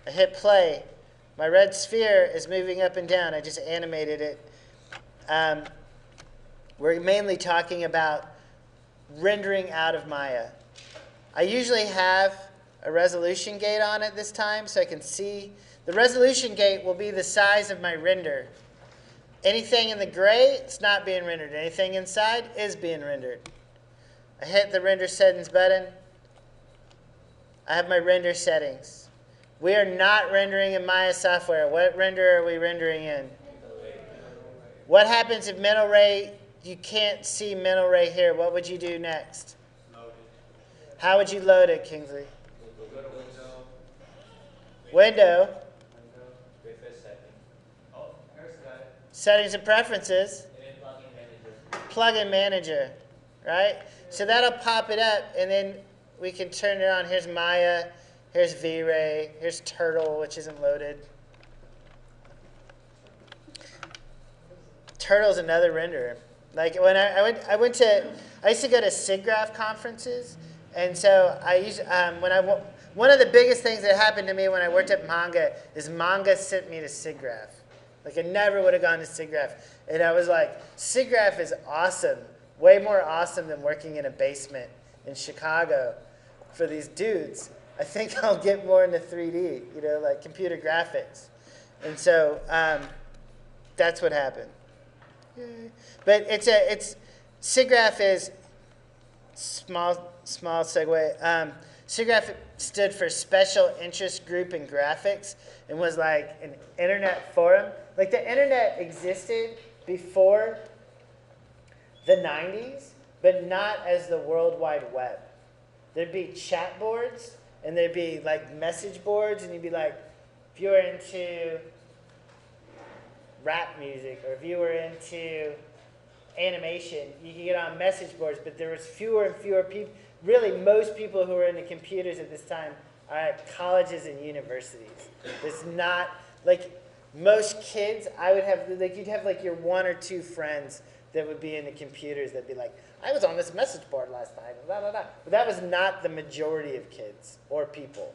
I hit play. My red sphere is moving up and down. I just animated it. We're mainly talking about rendering out of Maya. I usually have a resolution gate on it this time so I can see. The resolution gate will be the size of my render. Anything in the gray, it's not being rendered. Anything inside is being rendered. I hit the render settings button. I have my render settings. We are not rendering in Maya software. What render are we rendering in? What happens if mental ray, you can't see mental ray here? What would you do next? Load it. How would you load it, Kingsley? Go to window. Window. Refresh setting. Oh, here's got it. Settings and preferences. And then plugin manager. Plugin manager. Right? So that'll pop it up, and then we can turn it on. Here's Maya. Here's V-Ray. Here's Turtle, which isn't loaded. Turtle's another renderer. Like when I used to go to SIGGRAPH conferences, and so one of the biggest things that happened to me when I worked at Manga is Manga sent me to SIGGRAPH. Like I never would have gone to SIGGRAPH, and I was like, SIGGRAPH is awesome, way more awesome than working in a basement in Chicago for these dudes. I think I'll get more into 3D, like computer graphics, and so that's what happened. But it's SIGGRAPH is small segue. SIGGRAPH stood for Special Interest Group in Graphics and was like an internet forum. Like the internet existed before the 90s, but not as the World Wide Web. There'd be chat boards and there'd be like message boards, and you'd be like, if you were into rap music, or if you were into animation, you could get on message boards, but there was fewer and fewer people. Really, most people who were into computers at this time are at colleges and universities. There's not, like, most kids, I would have, like, you'd have, like, your one or two friends that would be into computers that'd be like, I was on this message board last night, blah, blah, blah. But that was not the majority of kids or people.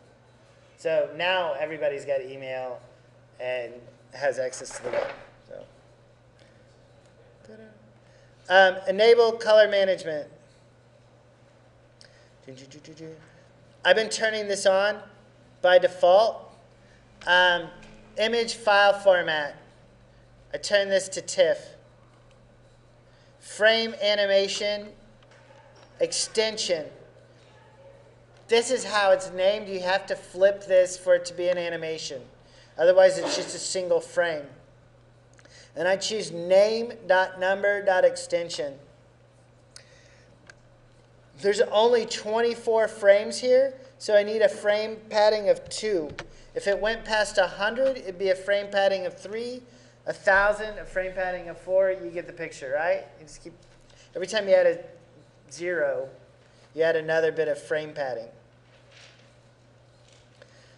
So now everybody's got email and has access to the web. So, enable color management. I've been turning this on by default. Image file format. I turn this to TIFF. Frame animation extension. This is how it's named. You have to flip this for it to be an animation. Otherwise, it's just a single frame. And I choose name.number.extension. There's only 24 frames here, so I need a frame padding of 2. If it went past 100, it'd be a frame padding of 3. 1,000, a frame padding of 4. You get the picture, right? You just keep, every time you add a 0, you add another bit of frame padding.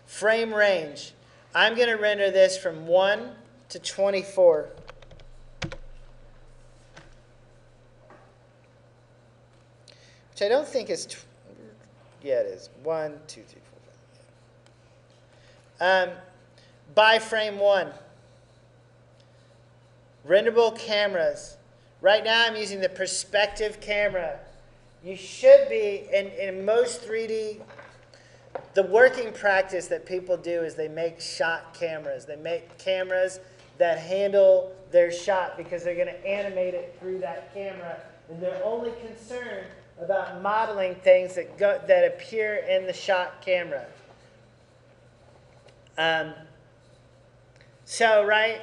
Frame range. I'm going to render this from 1 to 24. Which I don't think is, yeah, it is. 1, 2, 3, 4, 5. By frame 1. Renderable cameras. Right now I'm using the perspective camera. You should be, in most 3D, the working practice that people do is they make shot cameras. They make cameras that handle their shot because they're going to animate it through that camera. And they're only concerned about modeling things that appear in the shot camera. So, right,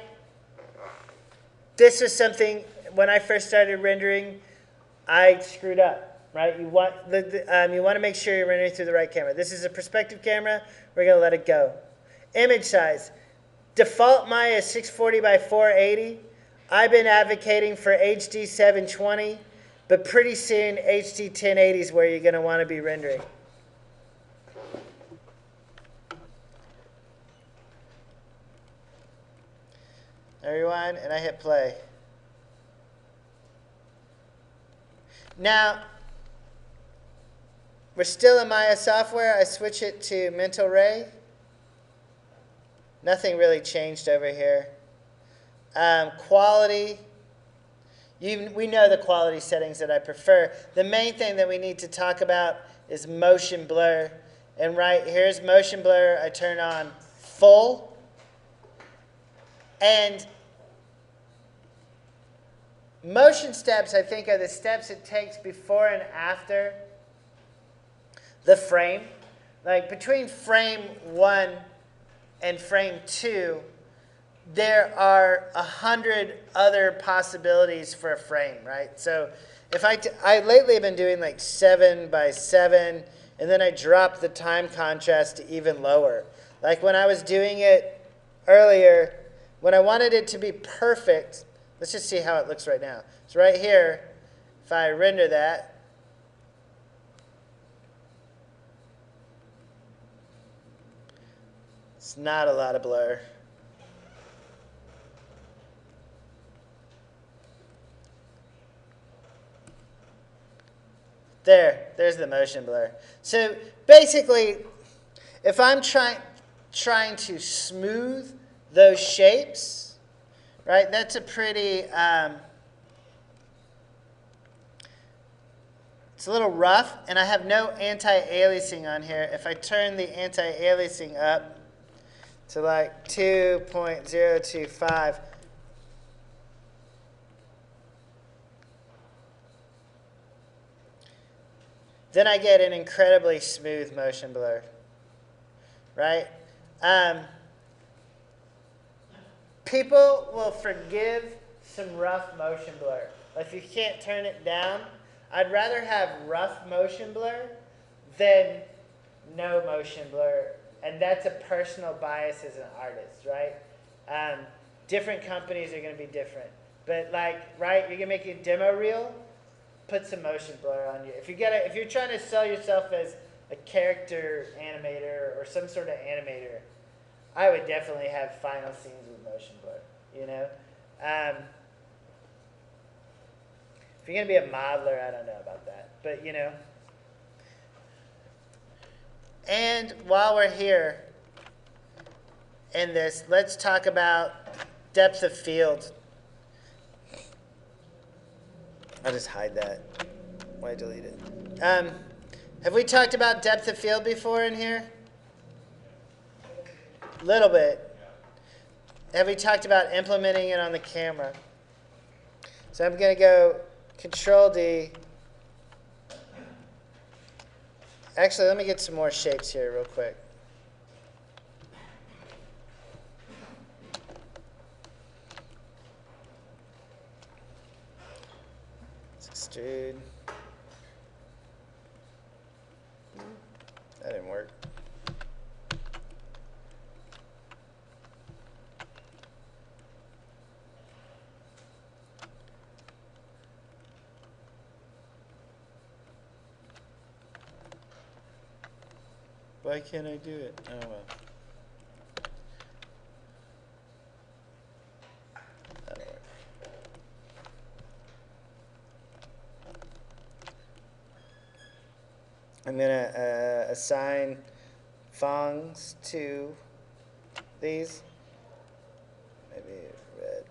this is something, when I first started rendering, I screwed up. Right, you want to make sure you're rendering through the right camera. This is a perspective camera. We're going to let it go. Image size. Default Maya is 640 by 480. I've been advocating for HD 720, but pretty soon HD 1080 is where you're going to want to be rendering. Everyone, and I hit play. Now, we're still in Maya software. I switch it to Mental Ray. Nothing really changed over here. Quality. We know the quality settings that I prefer. The main thing that we need to talk about is motion blur. And right here's motion blur. I turn on full. And motion steps, I think, are the steps it takes before and after the frame. Like between frame 1 and frame 2, there are 100 other possibilities for a frame, right? So if I lately have been doing like 7 by 7, and then I drop the time contrast to even lower. Like when I was doing it earlier, when I wanted it to be perfect, let's just see how it looks right now. So right here, if I render that, it's not a lot of blur. There's the motion blur. So basically, if I'm trying to smooth those shapes, right, that's a pretty, it's a little rough, and I have no anti-aliasing on here. If I turn the anti-aliasing up to like 2.025, then I get an incredibly smooth motion blur, right? People will forgive some rough motion blur. If you can't turn it down, I'd rather have rough motion blur than no motion blur. And that's a personal bias as an artist, right? Different companies are going to be different. But like, right, you're going to make a demo reel, put some motion blur on you. If you're trying to sell yourself as a character animator or some sort of animator, I would definitely have final scenes with motion blur, you know? If you're going to be a modeler, I don't know about that. But, you know. And while we're here in this, let's talk about depth of field. I'll just hide that. Why delete it? Have we talked about depth of field before in here? A little bit. Have we talked about implementing it on the camera? So I'm going to go Control D. Actually, let me get some more shapes here real quick. Let's extrude. That didn't work. Why can't I do it? Oh well. That'll work. I'm going to assign fongs to these. Maybe red.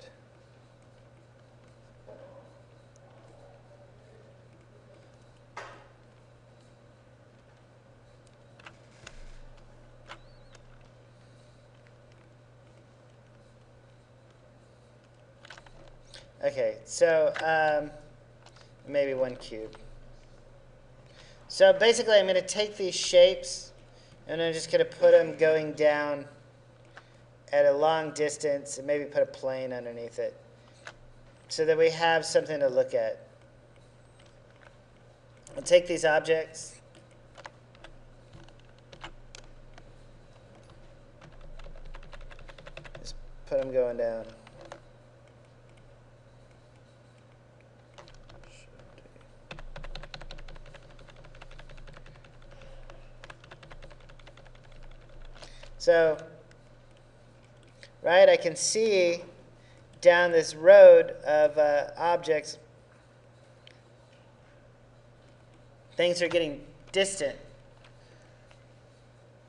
Okay, so maybe 1 cube. So basically I'm going to take these shapes and I'm just going to put them going down at a long distance and maybe put a plane underneath it so that we have something to look at. I'll take these objects. Just put them going down. So, right, I can see down this road of objects, things are getting distant.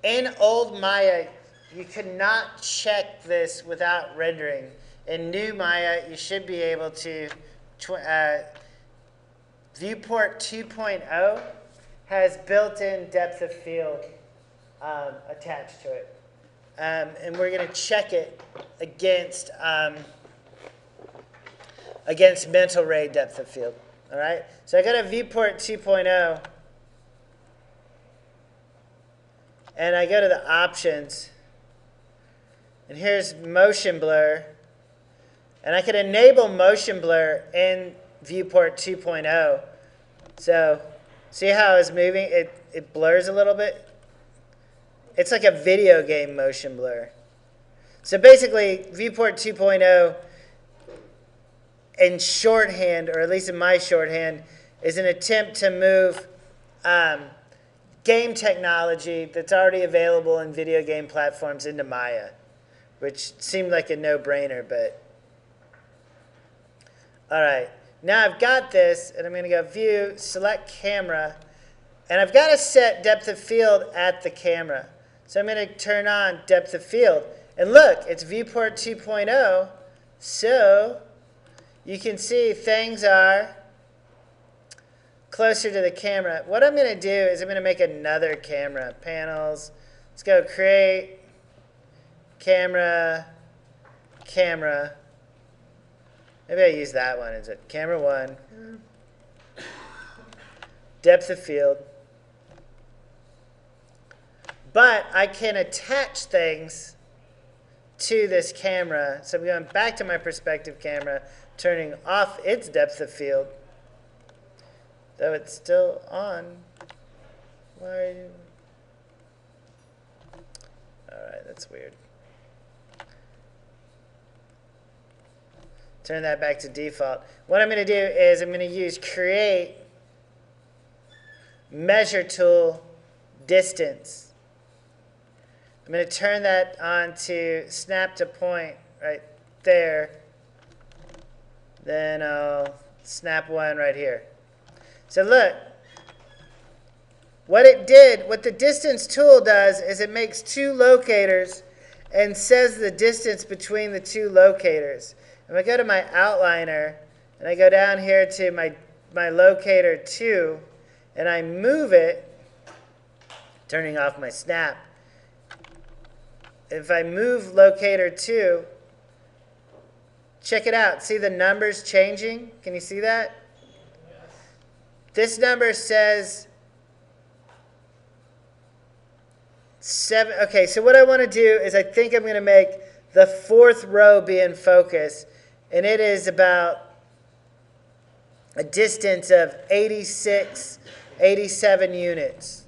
In old Maya, you could not check this without rendering. In new Maya, you should be able to, viewport 2.0 has built-in depth of field attached to it. And we're going to check it against mental ray depth of field. All right? So I got a viewport 2.0, and I go to the options, and here's motion blur. And I can enable motion blur in viewport 2.0. So see how it's moving? It blurs a little bit. It's like a video game motion blur. So basically, viewport 2.0 in shorthand, or at least in my shorthand, is an attempt to move game technology that's already available in video game platforms into Maya, which seemed like a no-brainer, but all right. Now I've got this, and I'm going to go View, select Camera, and I've got to set depth of field at the camera. So I'm going to turn on depth of field. And look, it's viewport 2.0, so you can see things are closer to the camera. What I'm going to do is I'm going to make another camera. Panels. Let's go Create, Camera, Camera. Maybe I use that one. Is it camera 1? Depth of field. But I can attach things to this camera. So I'm going back to my perspective camera, turning off its depth of field. Though it's still on. Why are you? All right, that's weird. Turn that back to default. What I'm going to do is I'm going to use Create, Measure Tool, Distance. I'm going to turn that on to Snap to Point right there. Then I'll snap one right here. So look, what the distance tool does is it makes two locators and says the distance between the two locators. If I go to my outliner, and I go down here to my locator 2, and I move it, turning off my snap. If I move locator 2, check it out. See the numbers changing? Can you see that? Yes. This number says 7. Okay, so what I want to do is I think I'm going to make the 4th row be in focus. And it is about a distance of 86, 87 units.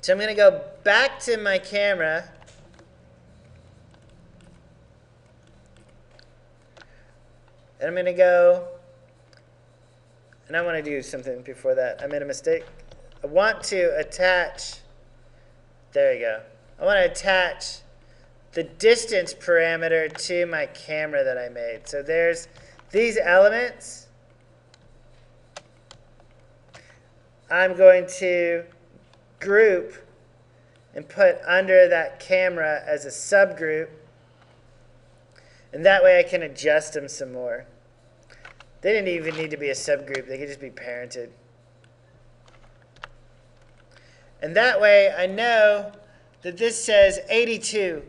So I'm going to go back to my camera. And I'm going to go, and I want to do something before that. I made a mistake. I want to attach, there you go. I want to attach the distance parameter to my camera that I made. So there's these elements. I'm going to group and put under that camera as a subgroup. And that way I can adjust them some more. They didn't even need to be a subgroup. They could just be parented. And that way I know that this says 82.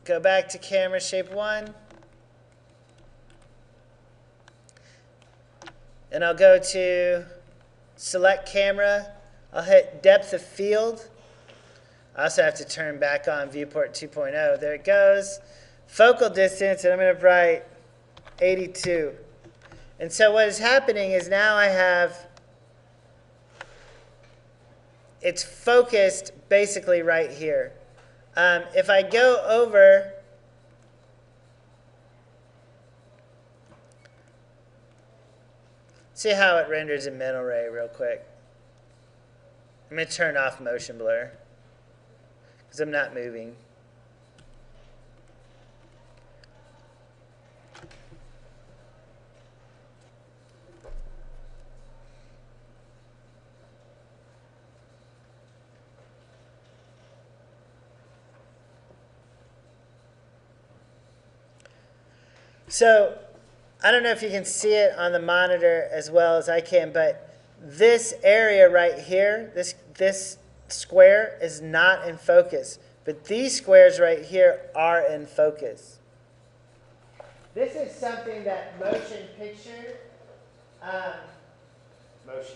Go back to camera shape 1. And I'll go to select camera. I'll hit depth of field. I also have to turn back on viewport 2.0. There it goes. Focal distance, and I'm going to write 82. And so what is happening is now I have, it's focused basically right here. If I go over, see how it renders in mental ray real quick. I'm going to turn off motion blur because I'm not moving. So I don't know if you can see it on the monitor as well as I can, but this area right here, this square is not in focus. But these squares right here are in focus. This is something that motion picture, it's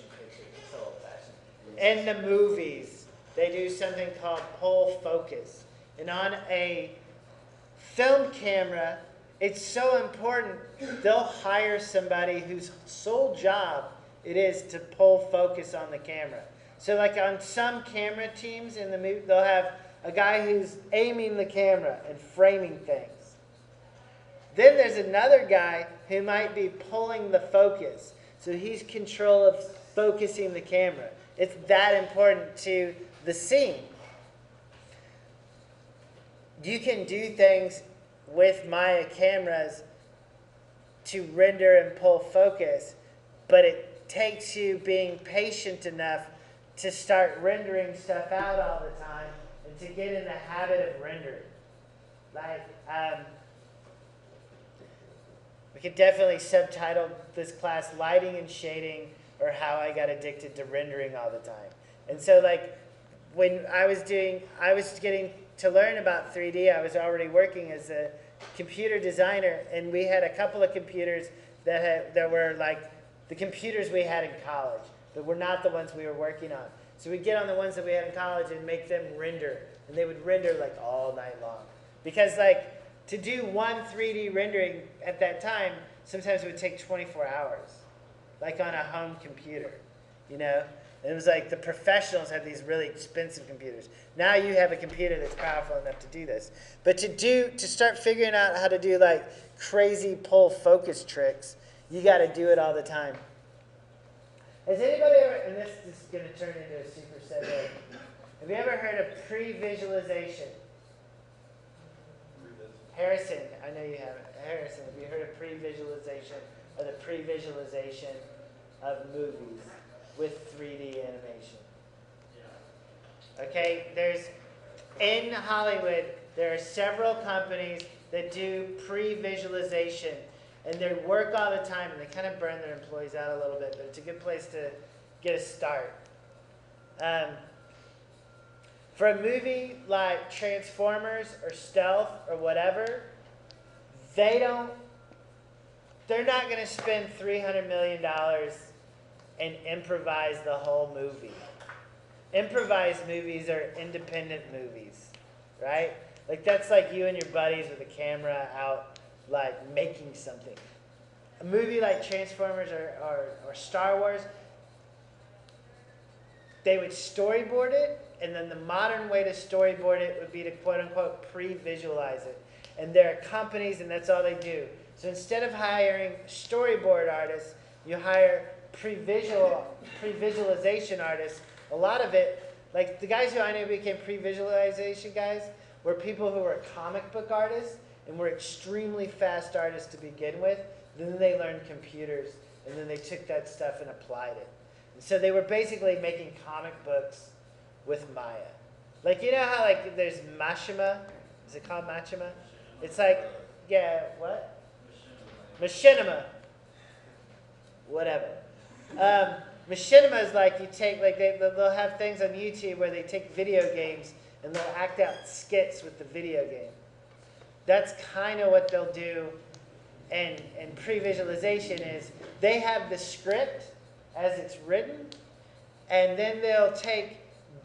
so old-fashioned. In the movies, they do something called pull focus. And on a film camera, it's so important, they'll hire somebody whose sole job it is to pull focus on the camera. So like on some camera teams in the movie, they'll have a guy who's aiming the camera and framing things. Then there's another guy who might be pulling the focus. So he's control of focusing the camera. It's that important to the scene. You can do things with Maya cameras to render and pull focus, but it takes you being patient enough to start rendering stuff out all the time and to get in the habit of rendering. Like, we could definitely subtitle this class Lighting and Shading, or How I Got Addicted to Rendering All the Time. And so like when I was getting to learn about 3D, I was already working as a computer designer, and we had a couple of computers that were like the computers we had in college, but were not the ones we were working on. So we'd get on the ones that we had in college and make them render, and they would render like all night long. Because like to do one 3D rendering at that time, sometimes it would take 24 hours, like on a home computer, you know? And it was like the professionals had these really expensive computers. Now you have a computer that's powerful enough to do this. But to start figuring out how to do like crazy pull focus tricks, you got to do it all the time. Has anybody ever, and this is going to turn into a super segue, have you ever heard of pre-visualization? Harrison, I know you haven't. Harrison, have you heard of pre-visualization, or the pre-visualization of movies with 3D animation? Yeah. Okay, in Hollywood, there are several companies that do pre-visualization, and they work all the time, and they kind of burn their employees out a little bit, but it's a good place to get a start. For a movie like Transformers or Stealth or whatever, they're not going to spend $300 million and improvise the whole movie. Improvised movies are independent movies, right? Like that's like you and your buddies with a camera out like making something. A movie like Transformers or Star Wars, they would storyboard it, and then the modern way to storyboard it would be to quote-unquote pre-visualize it. And there are companies, and that's all they do. So instead of hiring storyboard artists, you hire pre-visualization artists. A lot of it, like the guys who I knew became pre-visualization guys, were people who were comic book artists and were extremely fast artists to begin with. Then they learned computers, and then they took that stuff and applied it. And so they were basically making comic books with Maya. Like, you know how like there's Machinima? Is it called Machinima? It's like, yeah, what? Machinima. Whatever. Machinima is like you take, like they'll have things on YouTube where they take video games and they'll act out skits with the video game. That's kind of what they'll do in pre-visualization is they have the script as it's written, and then they'll take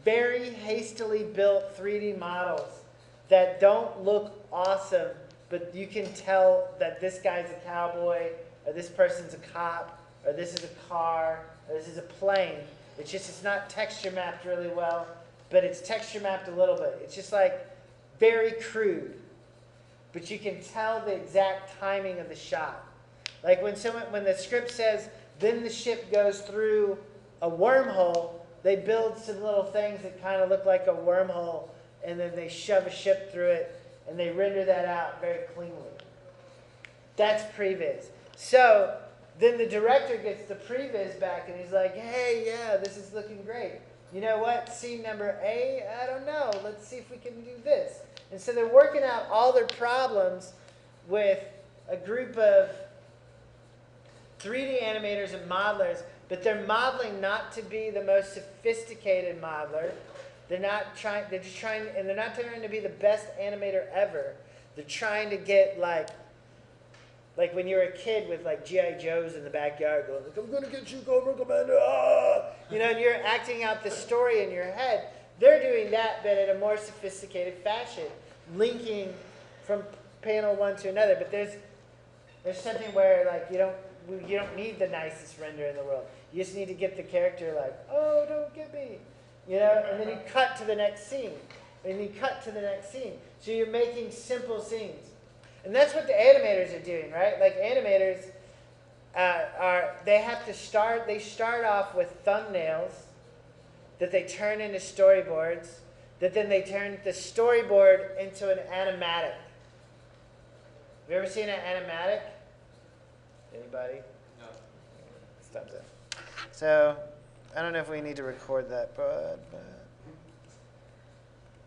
very hastily built 3D models that don't look awesome, but you can tell that this guy's a cowboy, or this person's a cop, or this is a car, or this is a plane. It's not texture mapped really well, but it's texture mapped a little bit. It's just like very crude, but you can tell the exact timing of the shot. Like when the script says, then the ship goes through a wormhole, they build some little things that kind of look like a wormhole, and then they shove a ship through it, and they render that out very cleanly. That's previs. So then the director gets the previs back, and he's like, hey, yeah, this is looking great. You know what? Scene number A, I don't know. Let's see if we can do this. And so they're working out all their problems with a group of 3D animators and modelers, but they're modeling not to be the most sophisticated modeler. They're not trying. They're just trying, and they're not trying to be the best animator ever. They're trying to get like when you were a kid with like G.I. Joes in the backyard going, like, I'm gonna get you, Cobra Commander, ah! You know, and you're acting out the story in your head. They're doing that, but in a more sophisticated fashion, linking from panel one to another. But there's something where like you don't need the nicest render in the world. You just need to get the character like, oh, don't get me. You know, and then you cut to the next scene. And you cut to the next scene. So you're making simple scenes. And that's what the animators are doing, right? Like animators they start off with thumbnails that they turn into storyboards, that then they turn the storyboard into an animatic. Have you ever seen an animatic? Anybody? No. Thumbs up. So, I don't know if we need to record that, but